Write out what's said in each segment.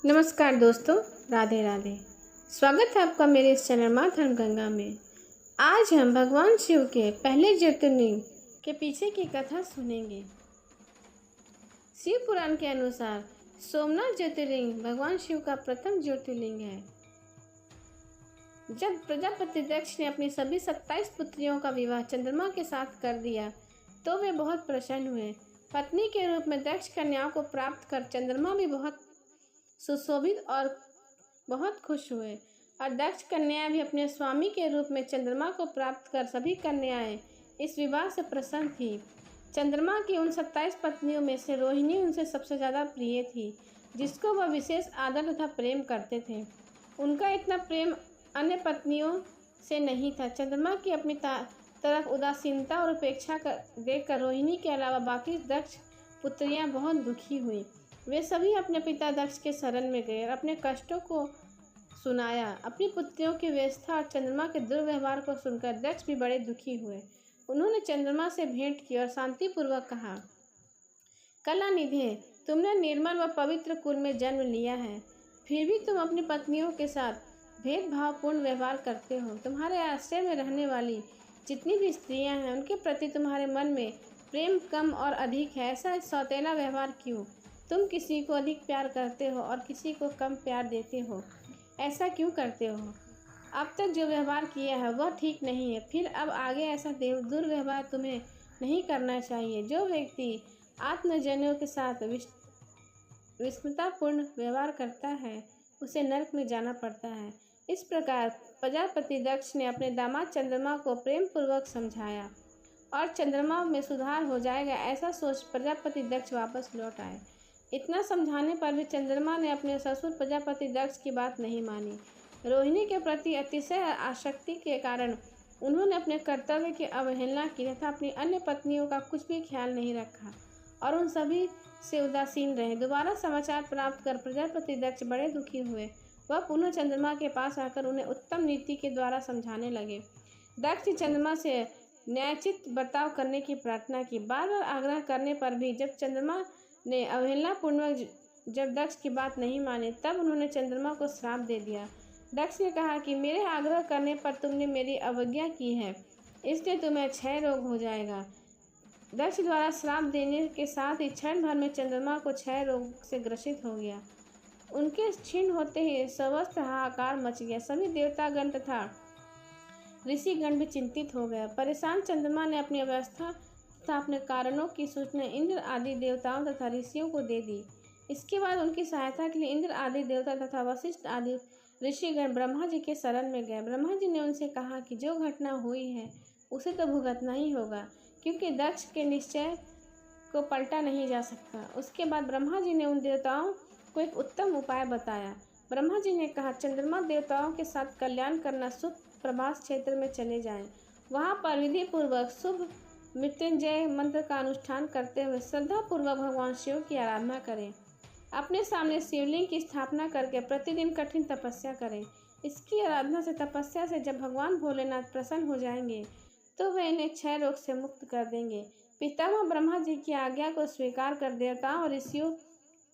नमस्कार दोस्तों, राधे राधे। स्वागत है आपका मेरे इस चैनल माँ धर्मगंगा में। आज हम भगवान शिव के पहले ज्योतिर्लिंग के पीछे की कथा सुनेंगे। शिव पुराण के अनुसार सोमनाथ ज्योतिर्लिंग भगवान शिव का प्रथम ज्योतिर्लिंग है। जब प्रजापति दक्ष ने अपनी सभी 27 पुत्रियों का विवाह चंद्रमा के साथ कर दिया तो वे बहुत प्रसन्न हुए। पत्नी के रूप में दक्ष कन्याओं को प्राप्त कर चंद्रमा भी बहुत सुशोभित और बहुत खुश हुए और दक्ष कन्याएं भी अपने स्वामी के रूप में चंद्रमा को प्राप्त कर सभी कन्याएं इस विवाह से प्रसन्न थी। चंद्रमा की उन 27 पत्नियों में से रोहिणी उनसे सबसे ज़्यादा प्रिय थी, जिसको वह विशेष आदर तथा प्रेम करते थे। उनका इतना प्रेम अन्य पत्नियों से नहीं था। चंद्रमा की अपनी तरफ उदासीनता और उपेक्षा देखकर रोहिणी के अलावा बाकी दक्ष पुत्रियां बहुत दुखी हुई। वे सभी अपने पिता दक्ष के शरण में गए और अपने कष्टों को सुनाया। अपनी पुत्रियों की व्यवस्था और चंद्रमा के दुर्व्यवहार को सुनकर दक्ष भी बड़े दुखी हुए। उन्होंने चंद्रमा से भेंट की और शांतिपूर्वक कहा, कलानिधे, तुमने निर्मल व पवित्र कुल में जन्म लिया है, फिर भी तुम अपनी पत्नियों के साथ भेदभावपूर्ण व्यवहार करते हो। तुम्हारे आश्रय में रहने वाली जितनी भी स्त्रियां हैं, उनके प्रति तुम्हारे मन में प्रेम कम और अधिक है। ऐसा सौतेला व्यवहार क्यों? तुम किसी को अधिक प्यार करते हो और किसी को कम प्यार देते हो। ऐसा क्यों करते हो? अब तक जो व्यवहार किया है वह ठीक नहीं है, फिर अब आगे ऐसा दुर्व्यवहार तुम्हें नहीं करना चाहिए। जो व्यक्ति आत्मजनों के साथ विस्मृतापूर्ण व्यवहार करता है उसे नरक में जाना पड़ता है। इस प्रकार प्रजापति दक्ष ने अपने दामाद चंद्रमा को प्रेम पूर्वक समझाया और चंद्रमा में सुधार हो जाएगा ऐसा सोच प्रजापति दक्ष वापस लौट आए। इतना समझाने पर भी चंद्रमा ने अपने ससुर प्रजापति दक्ष की बात नहीं मानी। रोहिणी के प्रति अतिशय आसक्ति के कारण उन्होंने अपने कर्तव्य की अवहेलना की तथा अपनी अन्य पत्नियों का कुछ भी ख्याल नहीं रखा और उन सभी से उदासीन रहे। दोबारा समाचार प्राप्त कर प्रजापति दक्ष बड़े दुखी हुए। वह पुनः चंद्रमा के पास आकर उन्हें उत्तम नीति के द्वारा समझाने लगे। दक्ष चंद्रमा से न्यायोचित बर्ताव करने की प्रार्थना की। बार बार आग्रह करने पर भी जब चंद्रमा ने अवहेलनापूर्वक जब दक्ष की बात नहीं मानी, तब उन्होंने चंद्रमा को श्राप दे दिया। दक्ष ने कहा कि मेरे आग्रह करने पर तुमने मेरी अवज्ञा की है, इसलिए तुम्हें क्षय रोग हो जाएगा। दक्ष द्वारा श्राप देने के साथ ही क्षण भर में चंद्रमा को क्षय रोग से ग्रसित हो गया। उनके क्षीण होते ही समस्त हाहाकार मच गया। सभी देवतागण तथा ऋषिगण भी चिंतित हो गए। परेशान चंद्रमा ने अपनी अवस्था तथा अपने कारणों की सूचना इंद्र आदि देवताओं तथा ऋषियों को दे दी। इसके बाद उनकी सहायता के लिए इंद्र आदि देवता तथा वशिष्ठ आदि ऋषिगण ब्रह्मा जी के शरण में गए। ब्रह्मा जी ने उनसे कहा कि जो घटना हुई है उसे तो भुगतना ही होगा, क्योंकि दक्ष के निश्चय को पलटा नहीं जा सकता। उसके बाद ब्रह्मा जी ने उन देवताओं को एक उत्तम उपाय बताया। ब्रह्मा जी ने कहा, चंद्रमा देवताओं के साथ कल्याण करना शुभ प्रभास क्षेत्र में चले जाएं। वहां पर विधि पूर्वक शुभ मृत्युंजय मंत्र का अनुष्ठान करते हुए श्रद्धापूर्वक भगवान शिव की आराधना करें। अपने सामने शिवलिंग की स्थापना करके प्रतिदिन कठिन तपस्या करें। इसकी आराधना से तपस्या से जब भगवान भोलेनाथ प्रसन्न हो जाएंगे तो वे इन्हें क्षय रोग से मुक्त कर देंगे। पितामह ब्रह्मा जी की आज्ञा को स्वीकार कर देवताओं और ऋषियों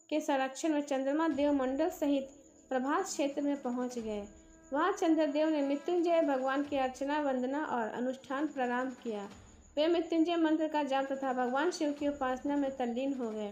के संरक्षण में चंद्रमा देव मंडल सहित प्रभास क्षेत्र में पहुंच गए। वहां चंद्रदेव ने मृत्युंजय भगवान की अर्चना, वंदना और अनुष्ठान प्रारंभ किया। वे मृत्युंजय मंत्र का जाप तथा भगवान शिव की उपासना में तल्लीन हो गए।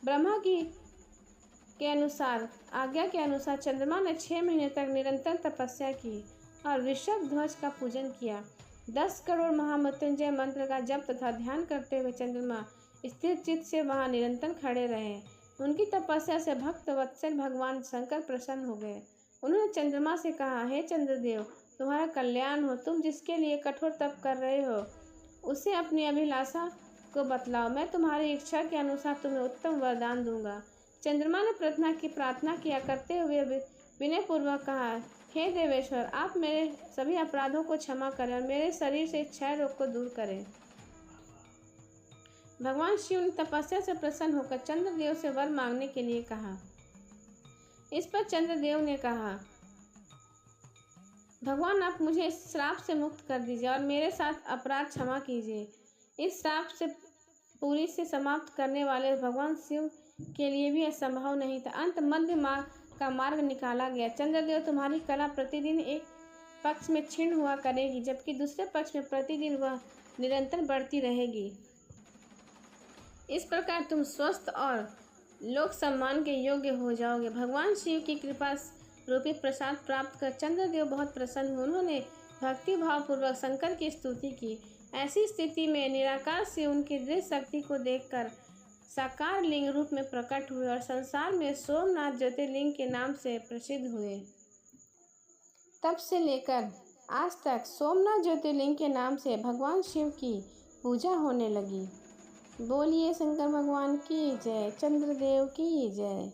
ब्रह्मा के अनुसार आज्ञा के अनुसार चंद्रमा ने 6 महीने तक निरंतर तपस्या की और ऋषभ ध्वज का पूजन किया। 10 करोड़ महामृत्युंजय मंत्र का जप तथा ध्यान करते हुए चंद्रमा स्थिर चित्त से वहां निरंतर खड़े रहे। उनकी तपस्या से भक्त वत्सल भगवान शंकर प्रसन्न हो गए। उन्होंने चंद्रमा से कहा, हे चंद्रदेव, तुम्हारा कल्याण हो। तुम जिसके लिए कठोर तप कर रहे हो उसे अपनी अभिलाषा को बतलाओ। मैं तुम्हारी इच्छा के अनुसार तुम्हें उत्तम वरदान दूंगा। चंद्रमा ने प्रार्थना किया करते हुए विनय पूर्वक कहा, हे देवेश्वर, आप मेरे सभी अपराधों को क्षमा करें और मेरे शरीर से क्षय रोग को दूर करें। भगवान शिव ने तपस्या से प्रसन्न होकर चंद्रदेव से वर मांगने के लिए कहा। इस पर चंद्रदेव ने कहा, भगवान, आप मुझे इस श्राप से मुक्त कर दीजिए और मेरे साथ अपराध क्षमा कीजिए। इस श्राप से पूरी से समाप्त करने वाले भगवान शिव के लिए भी असंभव नहीं था। अंत मध्य मार्ग का मार्ग निकाला गया। चंद्रदेव, तुम्हारी कला प्रतिदिन एक पक्ष में क्षीण हुआ करेगी, जबकि दूसरे पक्ष में प्रतिदिन वह निरंतर बढ़ती रहेगी। इस प्रकार तुम स्वस्थ और लोक सम्मान के योग्य हो जाओगे। भगवान शिव की कृपा रूपी प्रसाद प्राप्त कर चंद्रदेव बहुत प्रसन्न हुए। उन्होंने भक्ति भाव पूर्वक शंकर की स्तुति की। ऐसी स्थिति में निराकार शिव उनकी दृढ़ शक्ति को देखकर साकार लिंग रूप में प्रकट हुए और संसार में सोमनाथ ज्योतिर्लिंग के नाम से प्रसिद्ध हुए। तब से लेकर आज तक सोमनाथ ज्योतिर्लिंग के नाम से भगवान शिव की पूजा होने लगी। बोलिए शंकर भगवान की जय, चंद्रदेव की जय।